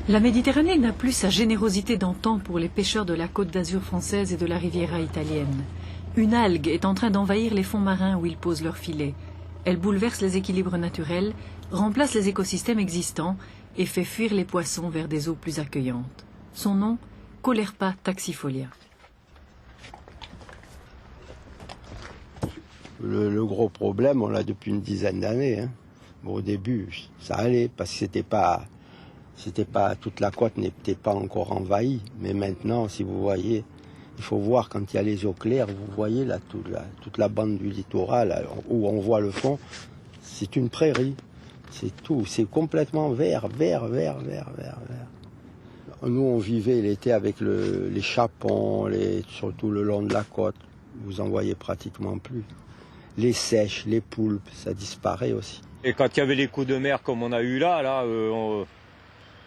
La Méditerranée n'a plus sa générosité d'antan pour les pêcheurs de la Côte d'Azur française et de la Riviera italienne. Une algue est en train d'envahir les fonds marins où ils posent leurs filets. Elle bouleverse les équilibres naturels, remplace les écosystèmes existants et fait fuir les poissons vers des eaux plus accueillantes. Son nom, Caulerpa taxifolia. Le gros problème, on l'a depuis une dizaine d'années. Hein. Bon, au début, ça allait parce que c'était pas toute la côte n'était pas encore envahie. Mais maintenant, si vous voyez, il faut voir quand il y a les eaux claires, vous voyez là toute la bande du littoral où on voit le fond, c'est une prairie. C'est tout, c'est complètement vert. Nous, on vivait l'été avec les chapons, surtout le long de la côte. Vous en voyez pratiquement plus. Les sèches, les poulpes, ça disparaît aussi. Et quand il y avait les coups de mer comme on a eu là,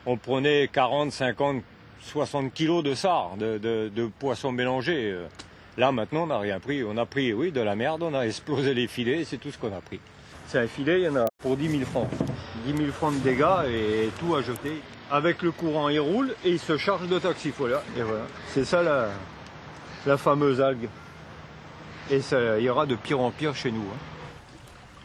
on prenait 40, 50, 60 kilos de sard, de poissons mélangés. Là, maintenant, on n'a rien pris. On a pris, oui, de la merde, on a explosé les filets, c'est tout ce qu'on a pris. C'est un filet, il y en a pour 10 000 francs. 10 000 francs de dégâts et tout à jeter. Avec le courant, il roule et il se charge de taxifolia. Et voilà, c'est ça la fameuse algue. Et ça ira de pire en pire chez nous. Hein.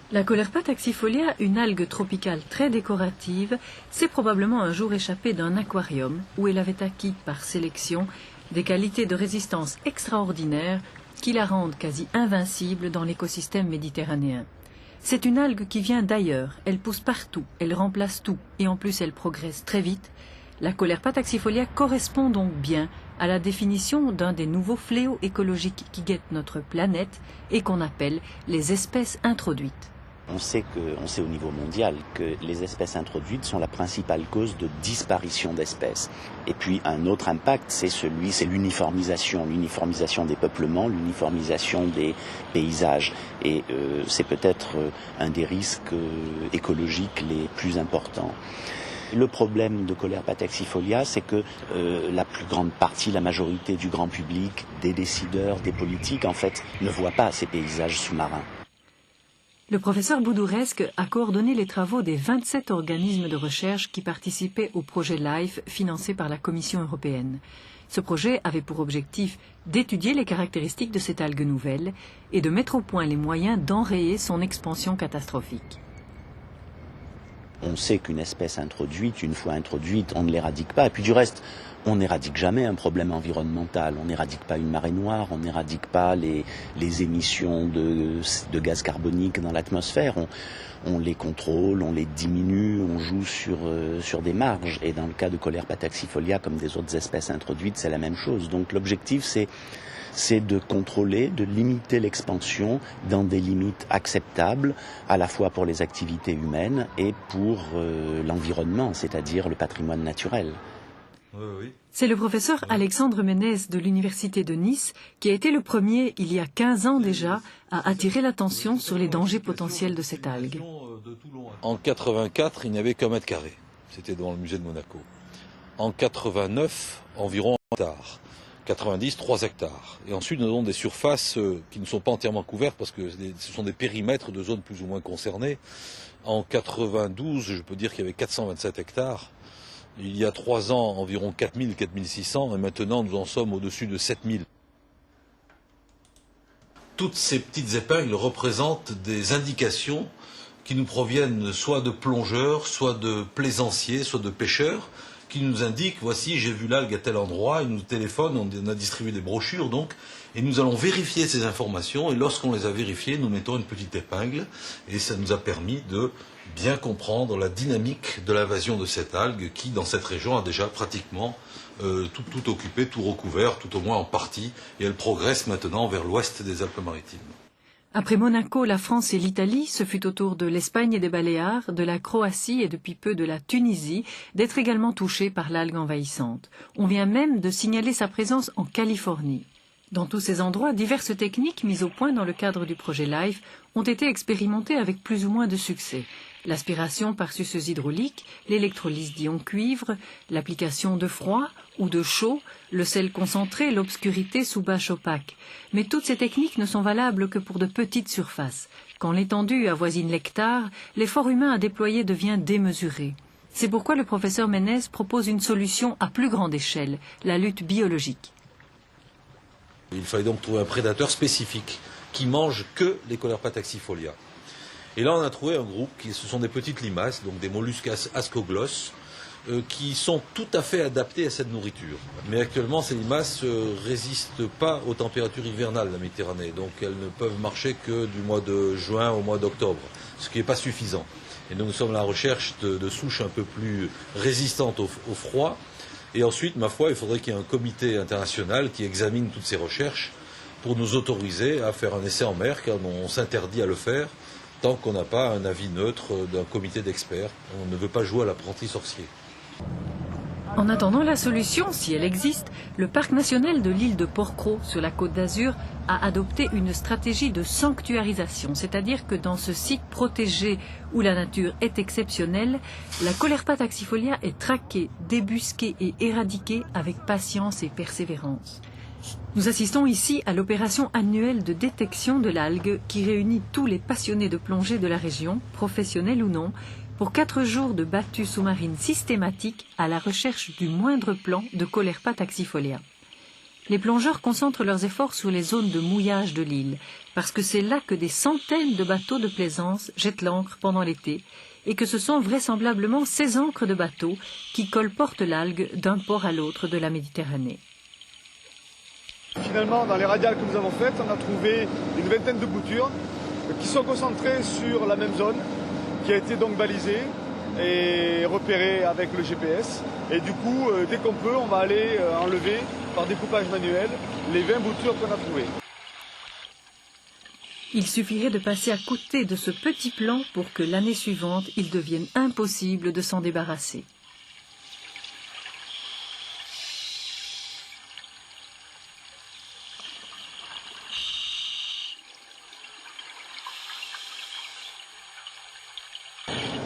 La Caulerpa taxifolia, une algue tropicale très décorative, s'est probablement un jour échappée d'un aquarium où elle avait acquis par sélection des qualités de résistance extraordinaires qui la rendent quasi invincible dans l'écosystème méditerranéen. C'est une algue qui vient d'ailleurs, elle pousse partout, elle remplace tout et en plus elle progresse très vite. La Caulerpa taxifolia correspond donc bien à la définition d'un des nouveaux fléaux écologiques qui guettent notre planète et qu'on appelle les espèces introduites. On sait au niveau mondial que les espèces introduites sont la principale cause de disparition d'espèces. Et puis un autre impact, c'est l'uniformisation des peuplements, l'uniformisation des paysages. Et c'est peut-être un des risques écologiques les plus importants. Le problème de Caulerpa taxifolia, c'est que la plus grande partie, la majorité du grand public, des décideurs, des politiques, en fait, ne voient pas ces paysages sous-marins. Le professeur Boudouresque a coordonné les travaux des 27 organismes de recherche qui participaient au projet LIFE financé par la Commission européenne. Ce projet avait pour objectif d'étudier les caractéristiques de cette algue nouvelle et de mettre au point les moyens d'enrayer son expansion catastrophique. On sait qu'une espèce introduite, une fois introduite, on ne l'éradique pas. Et puis du reste, on n'éradique jamais un problème environnemental. On n'éradique pas une marée noire, on n'éradique pas les émissions de gaz carbonique dans l'atmosphère. On les contrôle, on les diminue, on joue sur des marges. Et dans le cas de Caulerpa taxifolia, comme des autres espèces introduites, c'est la même chose. Donc l'objectif, c'est de contrôler, de limiter l'expansion dans des limites acceptables, à la fois pour les activités humaines et pour l'environnement, c'est-à-dire le patrimoine naturel. C'est le professeur Alexandre Ménez de l'Université de Nice qui a été le premier, il y a 15 ans déjà, à attirer l'attention sur les dangers potentiels de cette algue. En 84, il n'y avait qu'un mètre carré. C'était devant le musée de Monaco. En 89, environ 1 hectare. 90, 3 hectares. Et ensuite, nous avons des surfaces qui ne sont pas entièrement couvertes parce que ce sont des périmètres de zones plus ou moins concernées. En 92, je peux dire qu'il y avait 427 hectares. Il y a 3 ans, environ 4000, 4600, et maintenant nous en sommes au-dessus de 7000. Toutes ces petites épingles représentent des indications qui nous proviennent soit de plongeurs, soit de plaisanciers, soit de pêcheurs, qui nous indiquent, voici, j'ai vu l'algue à tel endroit, ils nous téléphonent, on a distribué des brochures donc, et nous allons vérifier ces informations, et lorsqu'on les a vérifiées, nous mettons une petite épingle, et ça nous a permis de bien comprendre la dynamique de l'invasion de cette algue qui, dans cette région, a déjà pratiquement tout occupé, tout recouvert, tout au moins en partie, et elle progresse maintenant vers l'ouest des Alpes-Maritimes. Après Monaco, la France et l'Italie, ce fut au tour de l'Espagne et des Baléares, de la Croatie et depuis peu de la Tunisie d'être également touchés par l'algue envahissante. On vient même de signaler sa présence en Californie. Dans tous ces endroits, diverses techniques mises au point dans le cadre du projet LIFE ont été expérimentées avec plus ou moins de succès. L'aspiration par suceuse hydraulique, l'électrolyse d'ion cuivre, l'application de froid ou de chaud, le sel concentré, l'obscurité sous bâche opaque. Mais toutes ces techniques ne sont valables que pour de petites surfaces. Quand l'étendue avoisine l'hectare, l'effort humain à déployer devient démesuré. C'est pourquoi le professeur Ménez propose une solution à plus grande échelle, la lutte biologique. Il fallait donc trouver un prédateur spécifique qui mange que les Colerpa taxifolia. Et là, on a trouvé un groupe, ce sont des petites limaces, donc des mollusques ascoglosses, qui sont tout à fait adaptés à cette nourriture. Mais actuellement, ces limaces ne résistent pas aux températures hivernales de la Méditerranée, donc elles ne peuvent marcher que du mois de juin au mois d'octobre, ce qui n'est pas suffisant. Et donc nous sommes à la recherche de souches un peu plus résistantes au froid. Et ensuite, ma foi, il faudrait qu'il y ait un comité international qui examine toutes ces recherches pour nous autoriser à faire un essai en mer, car on s'interdit à le faire tant qu'on n'a pas un avis neutre d'un comité d'experts. On ne veut pas jouer à l'apprenti sorcier. En attendant la solution, si elle existe, le parc national de l'île de Porquerolles, sur la côte d'Azur, a adopté une stratégie de sanctuarisation, c'est-à-dire que dans ce site protégé où la nature est exceptionnelle, la Colerpa taxifolia est traquée, débusquée et éradiquée avec patience et persévérance. Nous assistons ici à l'opération annuelle de détection de l'algue qui réunit tous les passionnés de plongée de la région, professionnels ou non, pour 4 jours de battue sous-marine systématique à la recherche du moindre plan de Colerpa taxifolia. Les plongeurs concentrent leurs efforts sur les zones de mouillage de l'île, parce que c'est là que des centaines de bateaux de plaisance jettent l'ancre pendant l'été, et que ce sont vraisemblablement ces ancres de bateaux qui colportent l'algue d'un port à l'autre de la Méditerranée. Finalement, dans les radiales que nous avons faites, on a trouvé une vingtaine de boutures qui sont concentrées sur la même zone, qui a été donc balisée et repérée avec le GPS. Et du coup, dès qu'on peut, on va aller enlever par découpage manuel les 20 boutures qu'on a trouvées. Il suffirait de passer à côté de ce petit plan pour que l'année suivante, il devienne impossible de s'en débarrasser.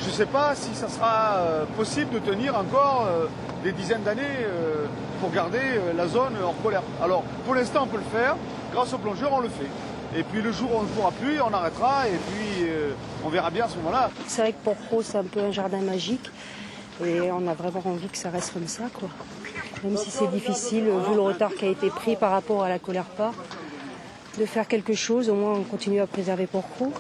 Je ne sais pas si ça sera possible de tenir encore des dizaines d'années pour garder la zone hors Colerpa. Alors, pour l'instant, on peut le faire. Grâce aux plongeurs, on le fait. Et puis le jour où on ne pourra plus, on arrêtera et puis on verra bien à ce moment-là. C'est vrai que Porquerolles, c'est un peu un jardin magique. Et on a vraiment envie que ça reste comme ça, quoi. Même si c'est difficile, vu le retard qui a été pris par rapport à la Colerpa, de faire quelque chose, au moins on continue à préserver Porquerolles.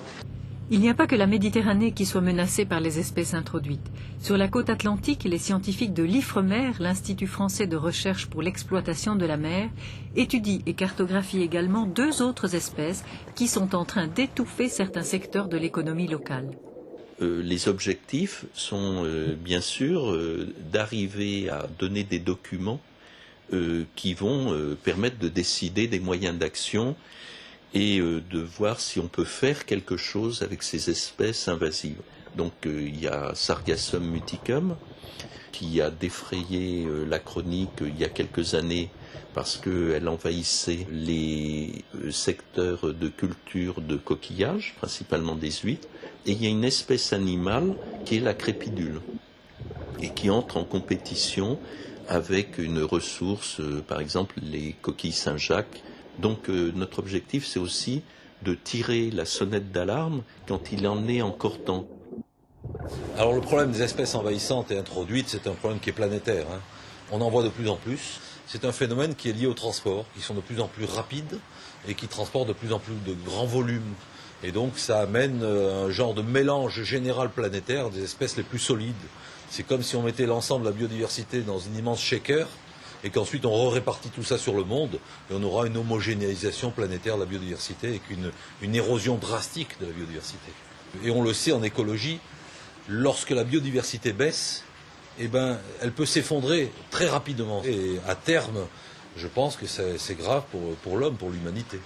Il n'y a pas que la Méditerranée qui soit menacée par les espèces introduites. Sur la côte atlantique, les scientifiques de l'IFREMER, l'Institut français de recherche pour l'exploitation de la mer, étudient et cartographient également 2 autres espèces qui sont en train d'étouffer certains secteurs de l'économie locale. Les objectifs sont bien sûr d'arriver à donner des documents qui vont permettre de décider des moyens d'action et de voir si on peut faire quelque chose avec ces espèces invasives. Donc il y a Sargassum muticum qui a défrayé la chronique il y a quelques années parce qu'elle envahissait les secteurs de culture de coquillages, principalement des huîtres. Et il y a une espèce animale qui est la crépidule et qui entre en compétition avec une ressource, par exemple les coquilles Saint-Jacques. Donc notre objectif, c'est aussi de tirer la sonnette d'alarme quand il en est encore temps. Alors le problème des espèces envahissantes et introduites, c'est un problème qui est planétaire. On en voit de plus en plus. C'est un phénomène qui est lié au transport, qui sont de plus en plus rapides et qui transportent de plus en plus de grands volumes. Et donc ça amène un genre de mélange général planétaire des espèces les plus solides. C'est comme si on mettait l'ensemble de la biodiversité dans une immense shaker et qu'ensuite on répartit tout ça sur le monde et on aura une homogénéisation planétaire de la biodiversité avec une érosion drastique de la biodiversité. Et on le sait en écologie, lorsque la biodiversité baisse, eh ben, elle peut s'effondrer très rapidement. Et à terme, je pense que c'est grave pour l'homme, pour l'humanité.